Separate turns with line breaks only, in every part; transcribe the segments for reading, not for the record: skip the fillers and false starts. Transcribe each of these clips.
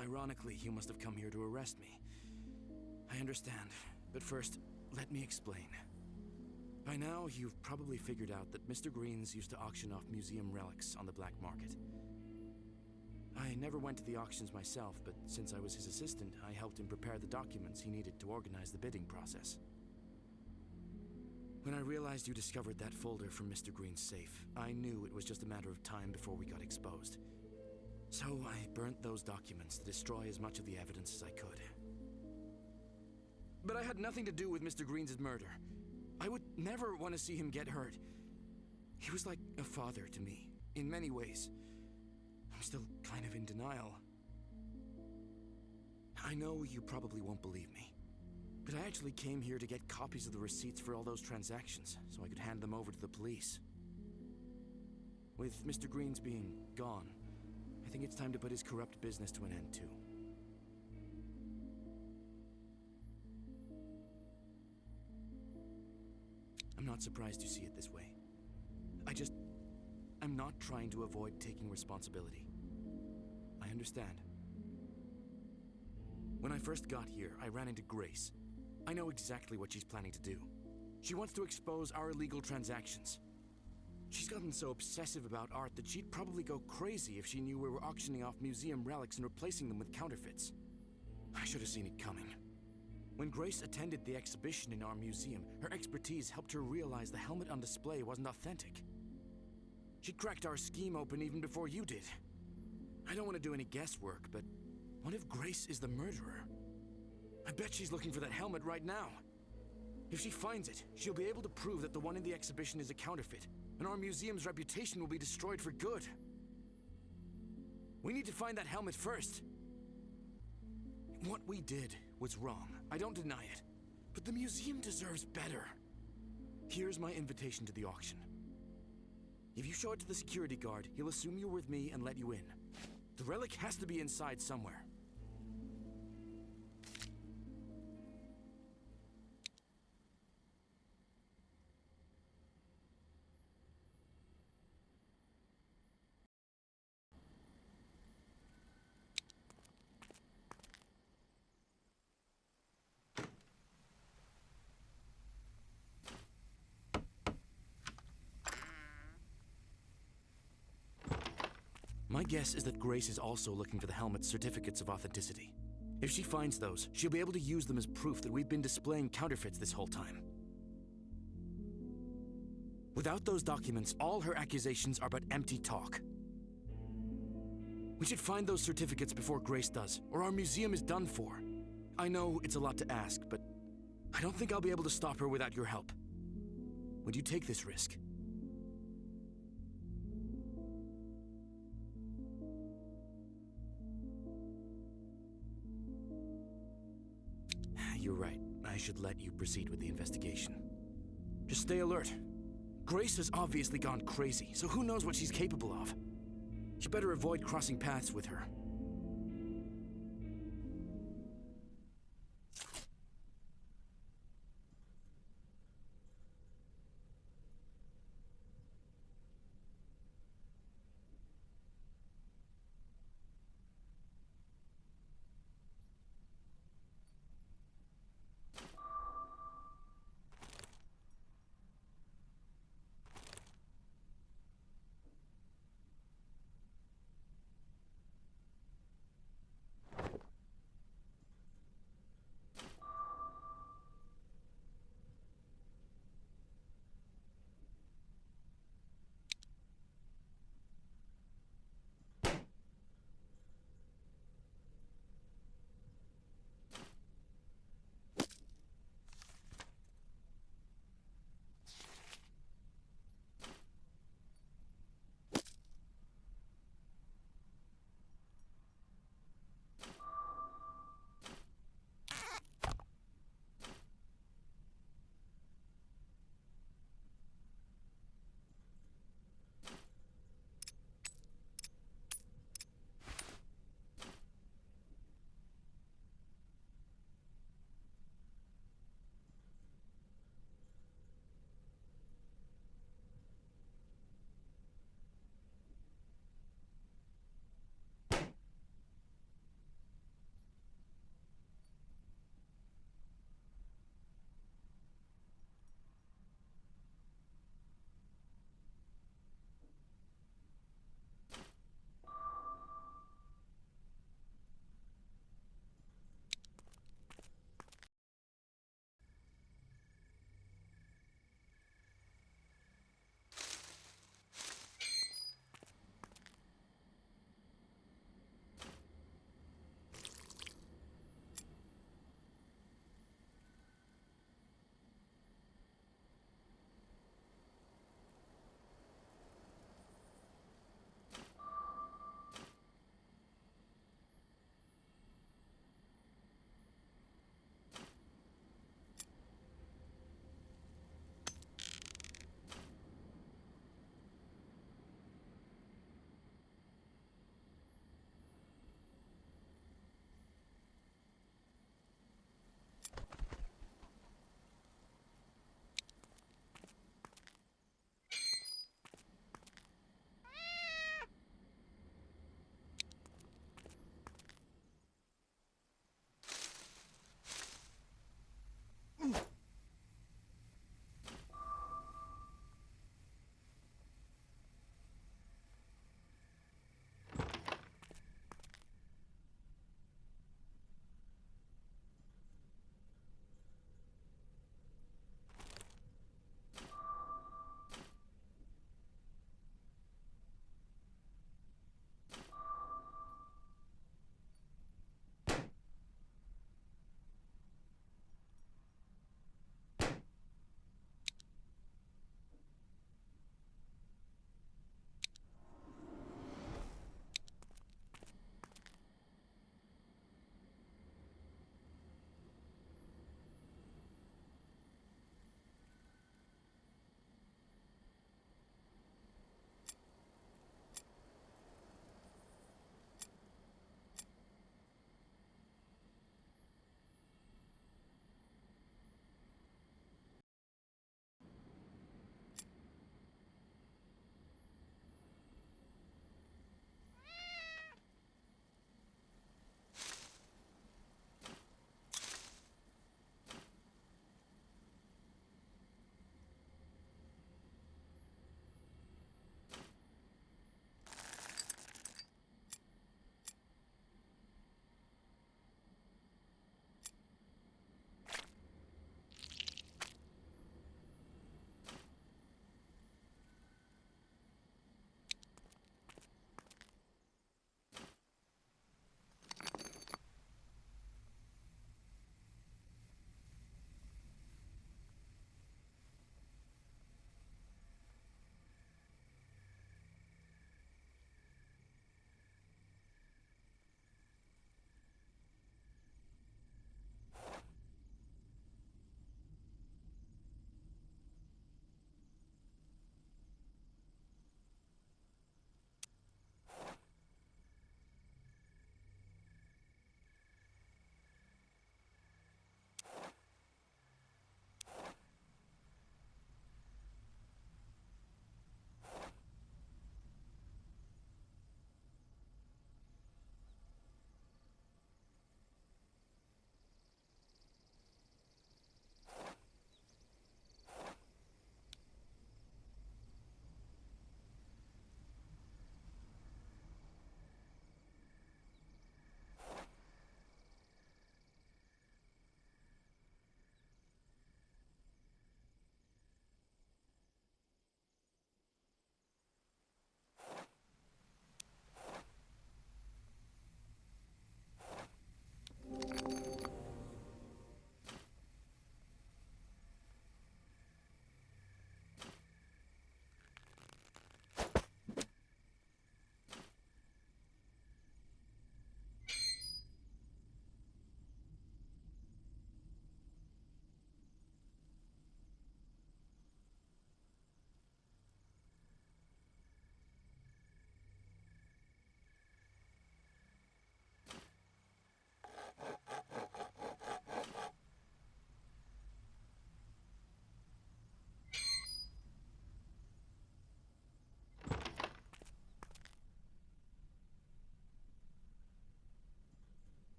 Ironically, you must have come here to arrest me. I understand, but first, let me explain. By now, you've probably figured out that Mr. Greens used to auction off museum relics on the black market. I never went to the auctions myself, but since I was his assistant, I helped him prepare the documents he needed to organize the bidding process. When I realized you discovered that folder from Mr. Green's safe, I knew it was just a matter of time before we got exposed. So I burnt those documents to destroy as much of the evidence as I could. But I had nothing to do with Mr. Green's murder. I would never want to see him get hurt. He was like a father to me, in many ways. I'm still kind of in denial. I know you probably won't believe me, but I actually came here to get copies of the receipts for all those transactions, so I could hand them over to the police. With Mr. Green's being gone, I think it's time to put his corrupt business to an end, too. I'm not surprised you see it this way. I'm not trying to avoid taking responsibility. I understand. When I first got here, I ran into Grace. I know exactly what she's planning to do. She wants to expose our illegal transactions. She's gotten so obsessive about art that she'd probably go crazy if she knew we were auctioning off museum relics and replacing them with counterfeits. I should have seen it coming. When Grace attended the exhibition in our museum, her expertise helped her realize the helmet on display wasn't authentic. She cracked our scheme open even before you did. I don't want to do any guesswork, but what if Grace is the murderer? I bet she's looking for that helmet right now. If she finds it, she'll be able to prove that the one in the exhibition is a counterfeit, and our museum's reputation will be destroyed for good. We need to find that helmet first. What we did was wrong. I don't deny it. But the museum deserves better. Here's my invitation to the auction. If you show it to the security guard, he'll assume you're with me and let you in. The relic has to be inside somewhere. My guess is that Grace is also looking for the helmet's certificates of authenticity. If she finds those, she'll be able to use them as proof that we've been displaying counterfeits this whole time. Without those documents, all her accusations are but empty talk. We should find those certificates before Grace does, or our museum is done for. I know it's a lot to ask, but I don't think I'll be able to stop her without your help. Would you take this risk? You're right. I should let you proceed with the investigation. Just stay alert. Grace has obviously gone crazy, so who knows what she's capable of. You better avoid crossing paths with her.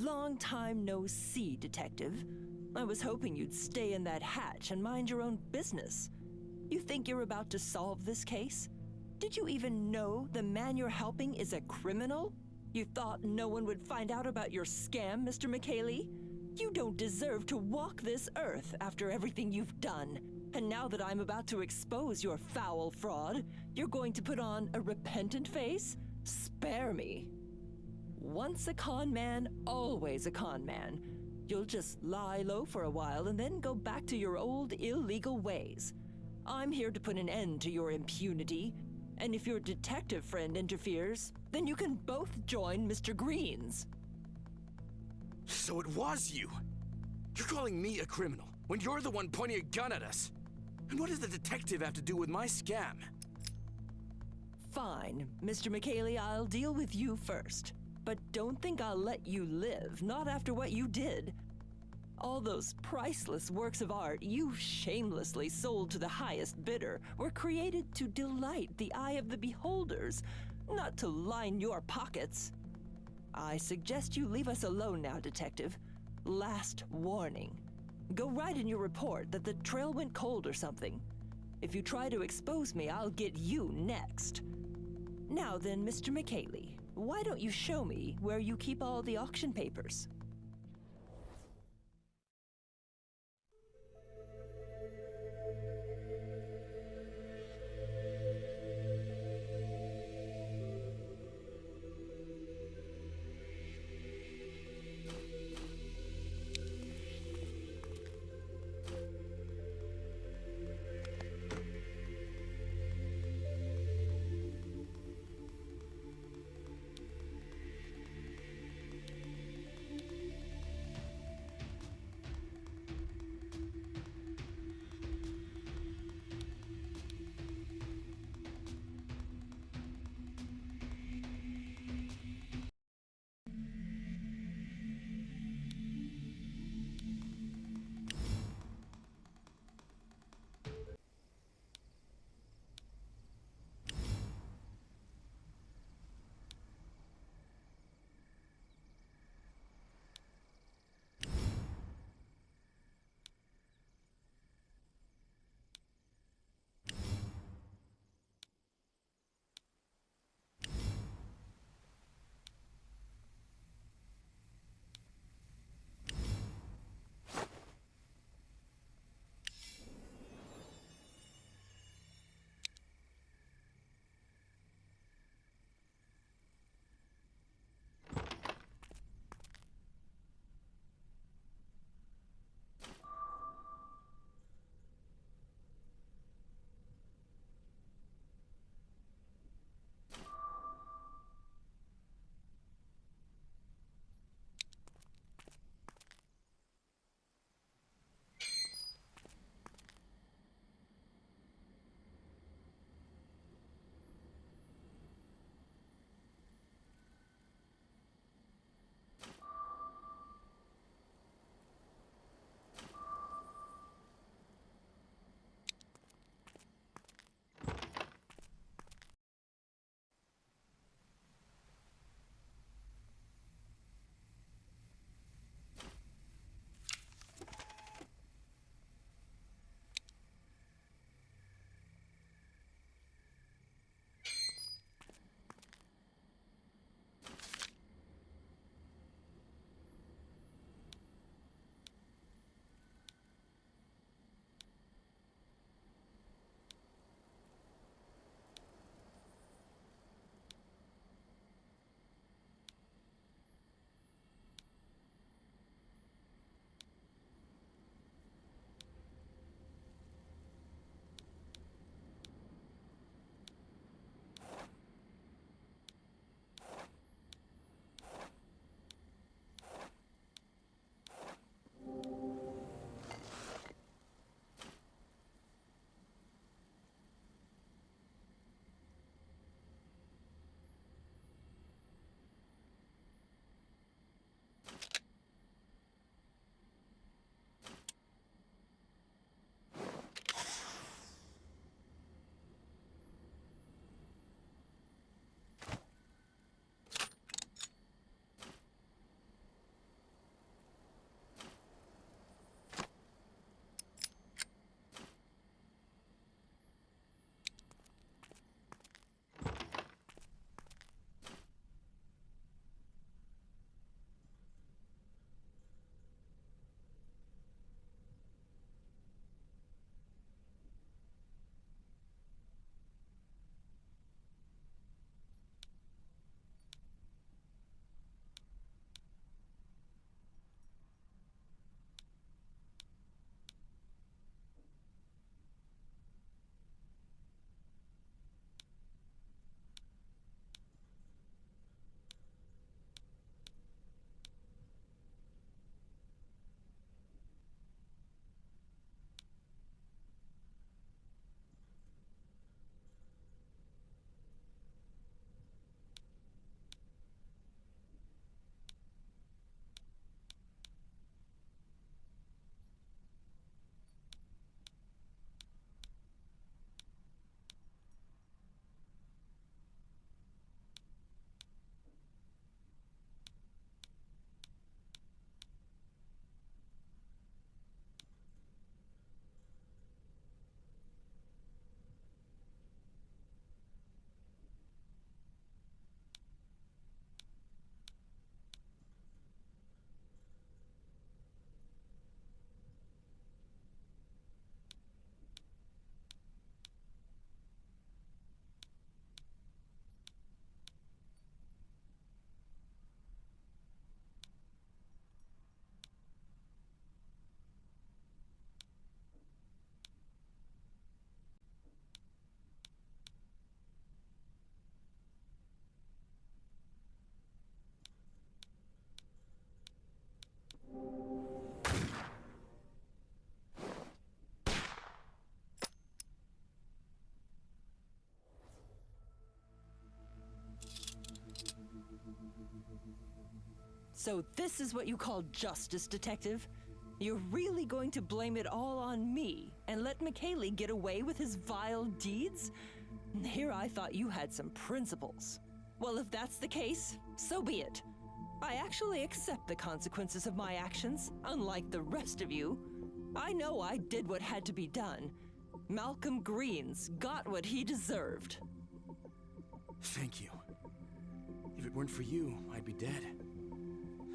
Long time no see, Detective. I was hoping you'd stay in that hatch and mind your own business. You think you're about to solve this case? Did you even know the man you're helping is a criminal? You thought no one would find out about your scam, Mr. McKaylee? You don't deserve to walk this earth after everything you've done. And now that I'm about to expose your foul fraud, you're going to put on a repentant face? Spare me. Once a con man, always a con man. You'll just lie low for a while and then go back to your old illegal ways. I'm here to put an end to your impunity. And if your detective friend interferes, then you can both join Mr. Green's.
So it was you! You're calling me a criminal when you're the one pointing a gun at us! And what does the detective have to do with my scam?
Fine, Mr. McKaylee, I'll deal with you first. But don't think I'll let you live, not after what you did. All those priceless works of art you shamelessly sold to the highest bidder were created to delight the eye of the beholders, not to line your pockets. I suggest you leave us alone now, Detective. Last warning. Go write in your report that the trail went cold or something. If you try to expose me, I'll get you next. Now then, Mr. McKaylee, why don't you show me where you keep all the auction papers? So this is what you call justice, Detective? You're really going to blame it all on me and let McKaylee get away with his vile deeds? Here I thought you had some principles. Well, if that's the case, so be it. I actually accept the consequences of my actions, unlike the rest of you. I know I did what had to be done. Malcolm Greens got what he deserved.
Thank you. If it weren't for you, I'd be dead.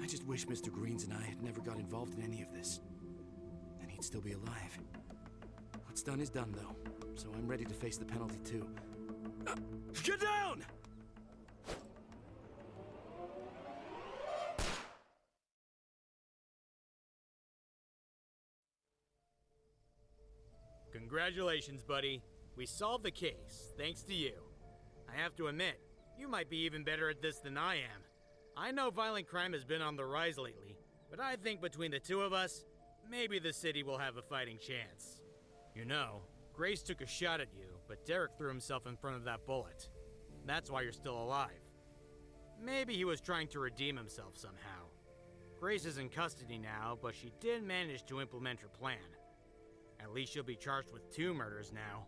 I just wish Mr. Greens and I had never got involved in any of this. Then he'd still be alive. What's done is done, though, so I'm ready to face the penalty, too. Get down!
Congratulations, buddy. We solved the case, thanks to you. I have to admit, you might be even better at this than I am. I know violent crime has been on the rise lately, but I think between the two of us, maybe the city will have a fighting chance. You know, Grace took a shot at you, but Derek threw himself in front of that bullet. That's why you're still alive. Maybe he was trying to redeem himself somehow. Grace is in custody now, but she did manage to implement her plan. At least she'll be charged with 2 murders now.